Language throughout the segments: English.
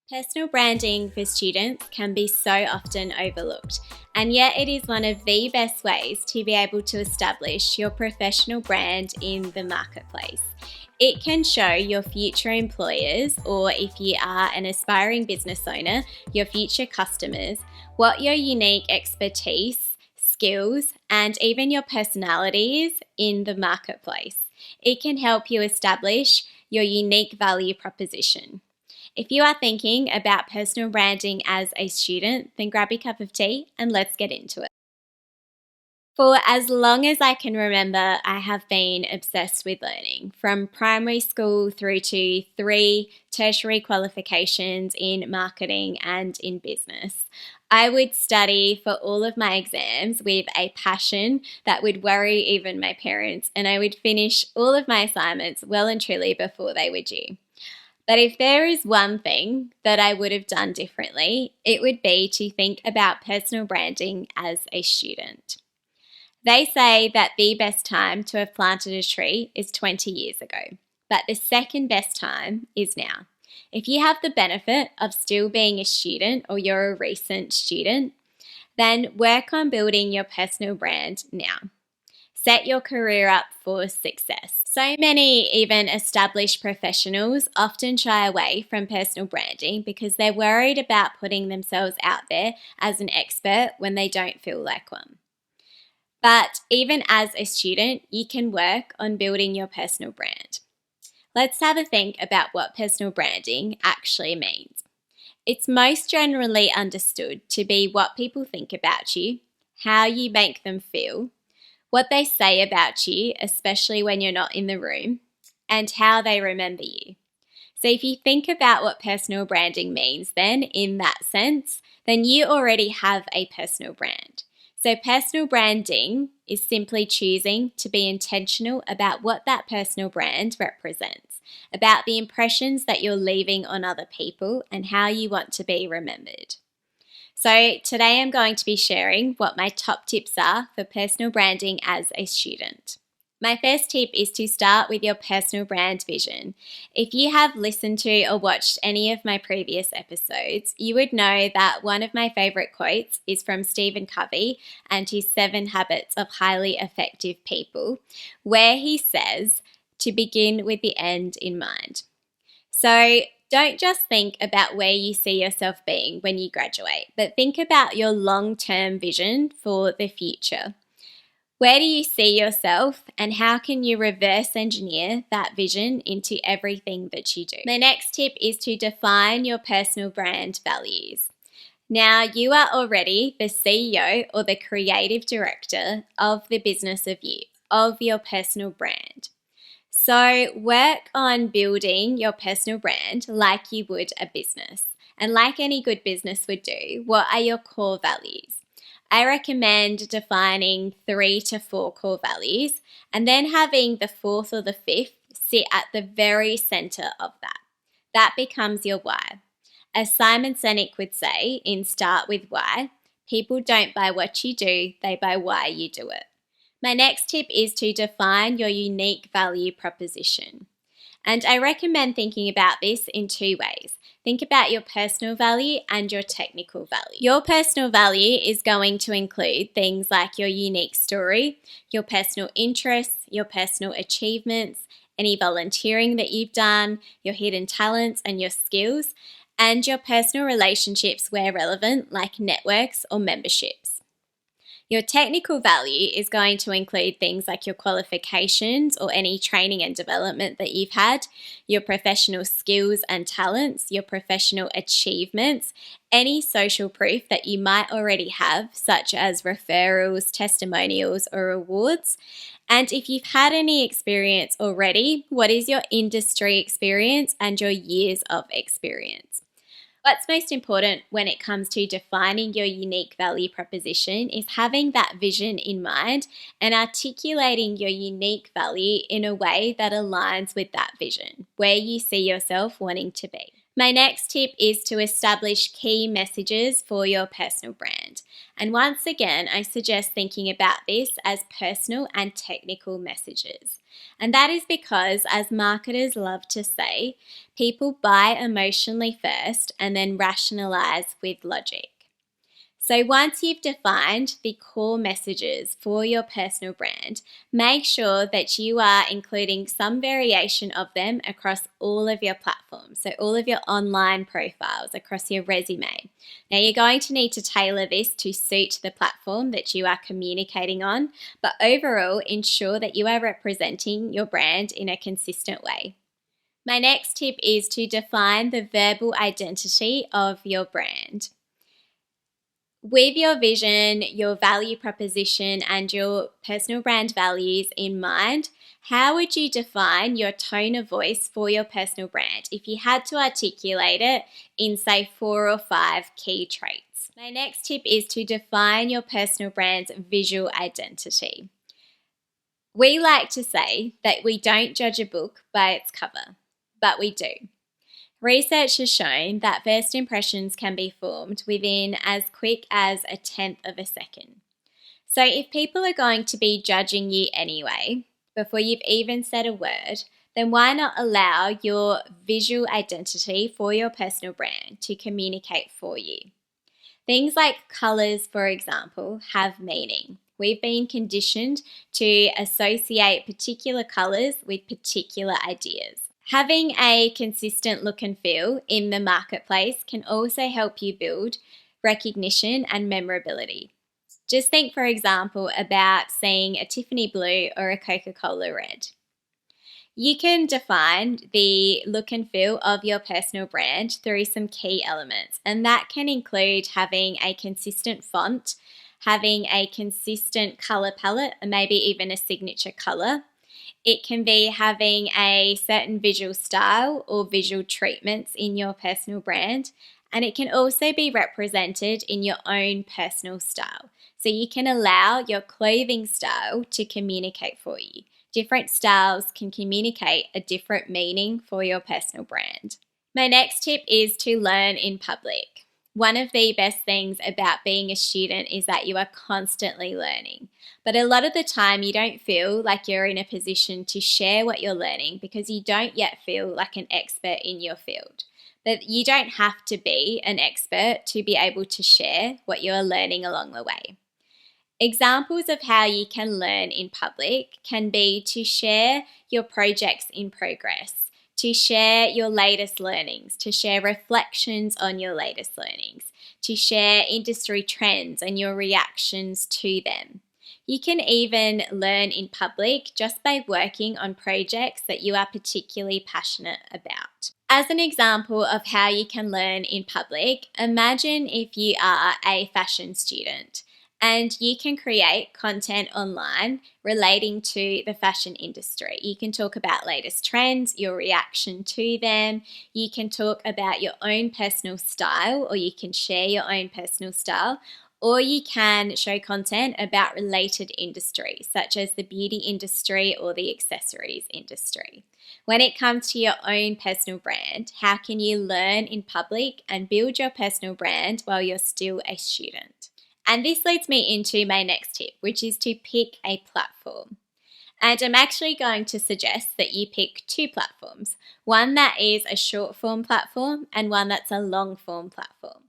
Personal branding for students can be so often overlooked, and yet it is one of the best ways to be able to establish your professional brand in the marketplace. It can show your future employers, or if you are an aspiring business owner, your future customers, what your unique expertise, skills, and even your personality is in the marketplace. It can help you establish your unique value proposition. If you are thinking about personal branding as a student, then grab a cup of tea and let's get into it. For as long as I can remember, I have been obsessed with learning, from primary school through to 3 tertiary qualifications in marketing and in business. I would study for all of my exams with a passion that would worry even my parents, and I would finish all of my assignments well and truly before they were due. But if there is one thing that I would have done differently, it would be to think about personal branding as a student. They say that the best time to have planted a tree is 20 years ago, but the second best time is now. If you have the benefit of still being a student or you're a recent student, then work on building your personal brand now. Set your career up for success. So many even established professionals often shy away from personal branding because they're worried about putting themselves out there as an expert when they don't feel like one. But even as a student, you can work on building your personal brand. Let's have a think about what personal branding actually means. It's most generally understood to be what people think about you, how you make them feel, what they say about you, especially when you're not in the room, and how they remember you. So if you think about what personal branding means then in that sense, then you already have a personal brand. So personal branding is simply choosing to be intentional about what that personal brand represents, about the impressions that you're leaving on other people and how you want to be remembered. So today I'm going to be sharing what my top tips are for personal branding as a student. My first tip is to start with your personal brand vision. If you have listened to or watched any of my previous episodes, you would know that one of my favorite quotes is from Stephen Covey and his 7 Habits of Highly Effective People, where he says to begin with the end in mind. So don't just think about where you see yourself being when you graduate, but think about your long-term vision for the future. Where do you see yourself and how can you reverse engineer that vision into everything that you do? My next tip is to define your personal brand values. Now, you are already the CEO or the creative director of the business of your personal brand. So work on building your personal brand like you would a business. And like any good business would do, what are your core values? I recommend defining 3 to 4 core values and then having the 4th or the 5th sit at the very center of that. That becomes your why. As Simon Sinek would say in Start With Why, people don't buy what you do, they buy why you do it. My next tip is to define your unique value proposition. And I recommend thinking about this in 2 ways. Think about your personal value and your technical value. Your personal value is going to include things like your unique story, your personal interests, your personal achievements, any volunteering that you've done, your hidden talents and your skills, and your personal relationships where relevant, like networks or memberships. Your technical value is going to include things like your qualifications or any training and development that you've had, your professional skills and talents, your professional achievements, any social proof that you might already have, such as referrals, testimonials, or awards. And if you've had any experience already, what is your industry experience and your years of experience? What's most important when it comes to defining your unique value proposition is having that vision in mind and articulating your unique value in a way that aligns with that vision, where you see yourself wanting to be. My next tip is to establish key messages for your personal brand. And once again, I suggest thinking about this as personal and technical messages. And that is because, as marketers love to say, people buy emotionally first and then rationalize with logic. So once you've defined the core messages for your personal brand, make sure that you are including some variation of them across all of your platforms, so all of your online profiles, across your resume. Now you're going to need to tailor this to suit the platform that you are communicating on, but overall ensure that you are representing your brand in a consistent way. My next tip is to define the verbal identity of your brand. With your vision, your value proposition, and your personal brand values in mind, how would you define your tone of voice for your personal brand if you had to articulate it in, say, 4 or 5 key traits? My next tip is to define your personal brand's visual identity. We like to say that we don't judge a book by its cover, but we do. Research has shown that first impressions can be formed within as quick as 1/10 of a second. So if people are going to be judging you anyway, before you've even said a word, then why not allow your visual identity for your personal brand to communicate for you? Things like colours, for example, have meaning. We've been conditioned to associate particular colours with particular ideas. Having a consistent look and feel in the marketplace can also help you build recognition and memorability. Just think, for example, about seeing a Tiffany blue or a Coca-Cola red. You can define the look and feel of your personal brand through some key elements, and that can include having a consistent font, having a consistent color palette, and maybe even a signature color. It can be having a certain visual style or visual treatments in your personal brand, and it can also be represented in your own personal style. So you can allow your clothing style to communicate for you. Different styles can communicate a different meaning for your personal brand. My next tip is to learn in public. One of the best things about being a student is that you are constantly learning. But a lot of the time you don't feel like you're in a position to share what you're learning because you don't yet feel like an expert in your field. But you don't have to be an expert to be able to share what you're learning along the way. Examples of how you can learn in public can be to share your projects in progress, to share your latest learnings, to share reflections on your latest learnings, to share industry trends and your reactions to them. You can even learn in public just by working on projects that you are particularly passionate about. As an example of how you can learn in public, imagine if you are a fashion student and you can create content online relating to the fashion industry. You can talk about latest trends, your reaction to them. You can talk about your own personal style, or you can share your own personal style, or you can show content about related industries, such as the beauty industry or the accessories industry. When it comes to your own personal brand, how can you learn in public and build your personal brand while you're still a student? And this leads me into my next tip, which is to pick a platform. And I'm actually going to suggest that you pick 2 platforms, one that is a short form platform and one that's a long form platform.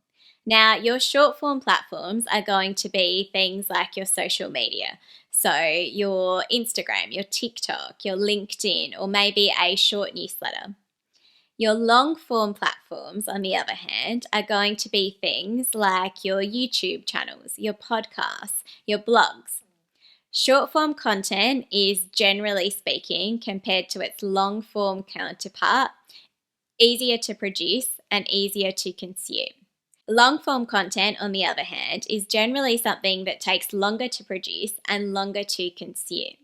Now, your short form platforms are going to be things like your social media. So your Instagram, your TikTok, your LinkedIn, or maybe a short newsletter. Your long form platforms, on the other hand, are going to be things like your YouTube channels, your podcasts, your blogs. Short form content is, generally speaking, compared to its long form counterpart, easier to produce and easier to consume. Long form content, on the other hand, is generally something that takes longer to produce and longer to consume.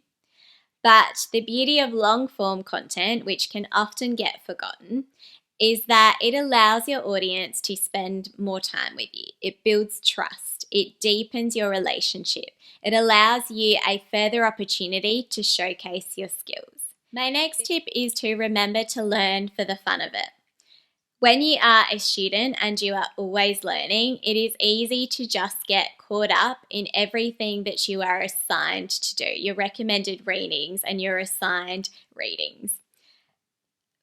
But the beauty of long form content, which can often get forgotten, is that it allows your audience to spend more time with you. It builds trust. It deepens your relationship. It allows you a further opportunity to showcase your skills. My next tip is to remember to learn for the fun of it. When you are a student and you are always learning, it is easy to just get caught up in everything that you are assigned to do, your recommended readings and your assigned readings.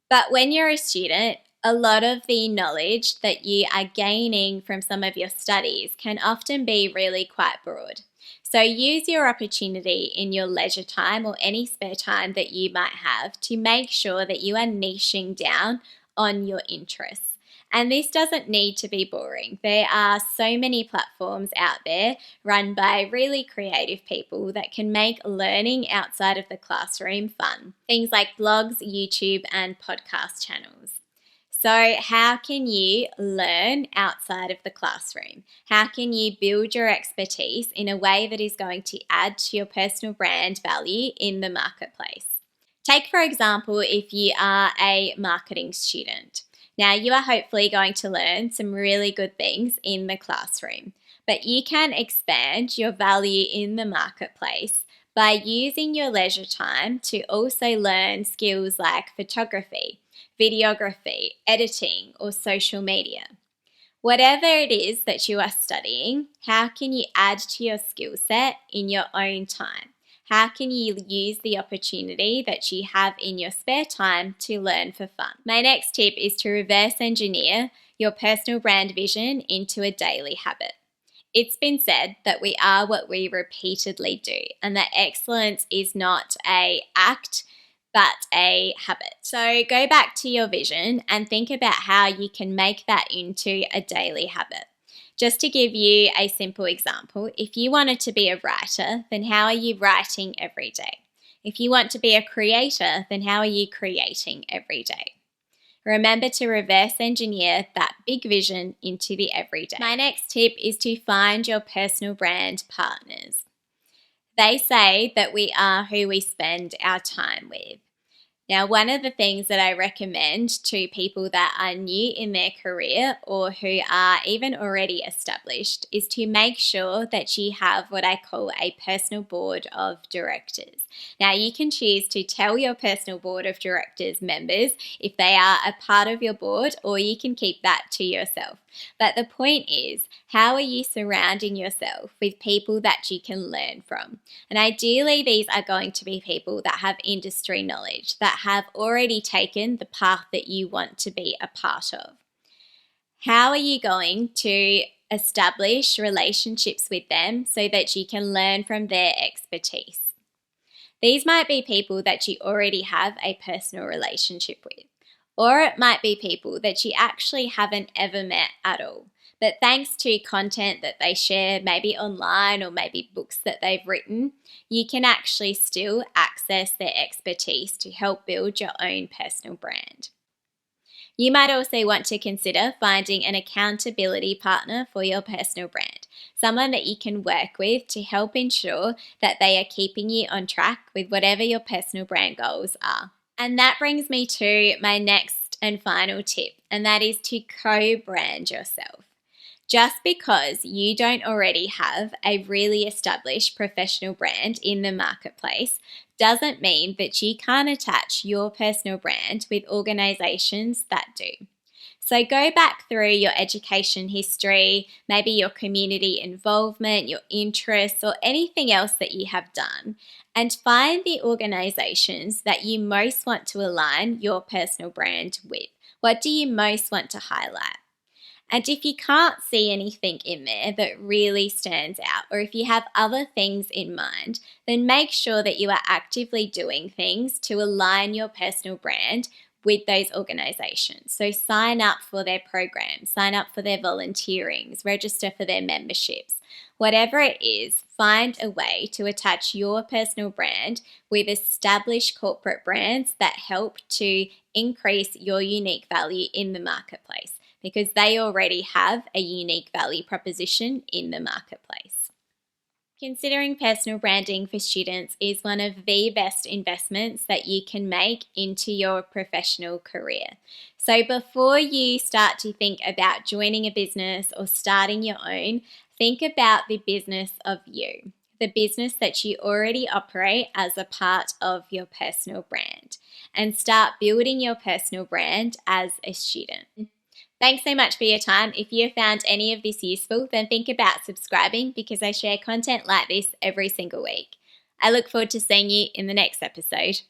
But when you're a student, a lot of the knowledge that you are gaining from some of your studies can often be really quite broad. So use your opportunity in your leisure time or any spare time that you might have to make sure that you are niching down on your interests. And this doesn't need to be boring. There are so many platforms out there run by really creative people that can make learning outside of the classroom fun. Things like blogs, YouTube, and podcast channels. So how can you learn outside of the classroom? How can you build your expertise in a way that is going to add to your personal brand value in the marketplace? Take, for example, if you are a marketing student. Now, you are hopefully going to learn some really good things in the classroom, but you can expand your value in the marketplace by using your leisure time to also learn skills like photography, videography, editing, or social media. Whatever it is that you are studying, how can you add to your skill set in your own time? How can you use the opportunity that you have in your spare time to learn for fun? My next tip is to reverse engineer your personal brand vision into a daily habit. It's been said that we are what we repeatedly do, and that excellence is not an act, but a habit. So go back to your vision and think about how you can make that into a daily habit. Just to give you a simple example, if you wanted to be a writer, then how are you writing every day? If you want to be a creator, then how are you creating every day? Remember to reverse engineer that big vision into the everyday. My next tip is to find your personal brand partners. They say that we are who we spend our time with. Now, one of the things that I recommend to people that are new in their career or who are even already established is to make sure that you have what I call a personal board of directors. Now, you can choose to tell your personal board of directors members if they are a part of your board, or you can keep that to yourself. But the point is, how are you surrounding yourself with people that you can learn from? And ideally, these are going to be people that have industry knowledge, that have already taken the path that you want to be a part of. How are you going to establish relationships with them so that you can learn from their expertise? These might be people that you already have a personal relationship with, or it might be people that you actually haven't ever met at all. But thanks to content that they share, maybe online or maybe books that they've written, you can actually still access their expertise to help build your own personal brand. You might also want to consider finding an accountability partner for your personal brand, someone that you can work with to help ensure that they are keeping you on track with whatever your personal brand goals are. And that brings me to my next and final tip, and that is to co-brand yourself. Just because you don't already have a really established professional brand in the marketplace doesn't mean that you can't attach your personal brand with organizations that do. So go back through your education history, maybe your community involvement, your interests, or anything else that you have done, and find the organizations that you most want to align your personal brand with. What do you most want to highlight? And if you can't see anything in there that really stands out, or if you have other things in mind, then make sure that you are actively doing things to align your personal brand with those organizations. So sign up for their programs, sign up for their volunteerings, register for their memberships. Whatever it is, find a way to attach your personal brand with established corporate brands that help to increase your unique value in the marketplace, because they already have a unique value proposition in the marketplace. Considering personal branding for students is one of the best investments that you can make into your professional career. So before you start to think about joining a business or starting your own, think about the business of you, the business that you already operate as a part of your personal brand, and start building your personal brand as a student. Thanks so much for your time. If you have found any of this useful, then think about subscribing because I share content like this every single week. I look forward to seeing you in the next episode.